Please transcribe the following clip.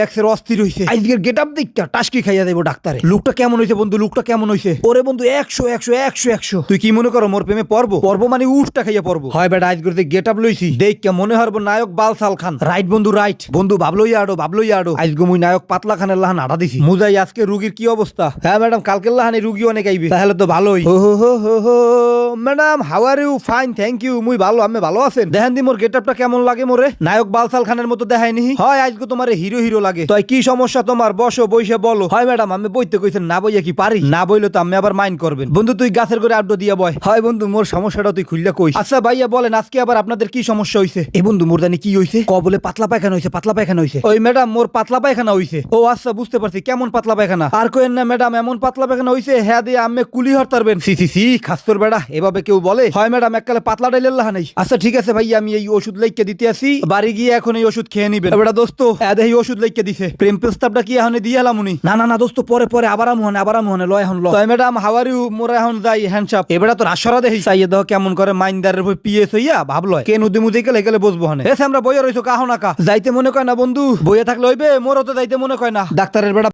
এক্সের অস্থির হইছে আজকের গেটআপ দিকটা টাস্কি খাইয়া দেবো ডাক্তারে। লুকটা কেমন হইছে বন্ধু, লুকটা কেমন হইছে? ওরে বন্ধু 100 100 100 100। তুই কি মনে করো মোর প্রেমে পর্ব মানে উঠটা খাইয়া পড়বো? হয় বেটা আজকের যে গেটআপ লইছি দেখ মনে হরবো নায়ক বালসাল খান। রাইট বন্ধু রাইট। বন্ধু ভাবলোই আডো আজকে মুই নায়ক পাতলা খানের লাহান আডা দিছি। মুজাই আজকে রুগীর কি অবস্থা? হ্যাঁ ম্যাডাম কালকের লাহানি রুগী অনেক আইবে। তাহলে তো ভালোই। হো madam how are you? Fine thank you. মুই ভালো, আমি ভালো আছেন? দেখেন দি মোর গেটআপটা কেমন লাগে মোরে? নায়ক বালসাল খানের মতো দেখায়নি? হয় আজকে তোমার হিরো লাগে। তাই কি সমস্যা তোমার? বসো বইসে বলো। হয় ম্যাডাম আমি বইতে কইছেন, না বইয়া কি পারি? না বইলে তো আমি আবার মাইন্ড করবেন। বন্ধু তুই গাছের করে আড্ডো দিয়া বয়। হয় বন্ধু মোর সমস্যাটা তুই খুললা কইস। আচ্ছা ভাইয়া বলেন আজকে আবার আপনাদের কি সমস্যা হইছে? এ বন্ধু মোর জানি কি হইছে? বলে পাতলা পায়খানা হইছে। ওই ম্যাডাম মোর পাতলা পায়খানা হইছে। ও আচ্ছা বুঝতে পারছি। কেমন পাতলা পায়খানা? আর কইেন না ম্যাডাম, এমন পাতলা পায়খানা হইছে হ্যাঁ দিয়ে আমি কুলি হরতারবেন। সি খাস্তর বেড়া এভাবে কেউ বলে? হয় ম্যাডাম এককালে পাতলা ডাইলের লাহা নাই। আচ্ছা ঠিক আছে ভাইয়া আমি এই ওষুধ লাইকে দিতে আসি, বাড়ি গিয়ে এখন এই ওষুধ খেয়ে নিবেন। বেটা দোস্ত এই ওষুধ লাইকে দিছে। প্রেম প্রস্তাবটা কি এখন দিয়ে এলাম উনি? না দোস্ত পরে আবার আমহনে লয় এখন লয়। Madam how are you? মোরা এখন যাই হ্যান্ডসাপ। এবারে তো রাশরা দেই চাইয়ে দাও কেমন করে মাইন্দারের পিএস হইয়া ভাবলয় কে নদী মুদি গেলে বসবো হনে। এসে আমরা বইয়া রইছো কাহো না কা যাইতে মনে কয় না বন্ধু, বইয়া থাকলে হইবে? মোরও তো যাইতে মনে কয় না। ডাক্তারের বেটা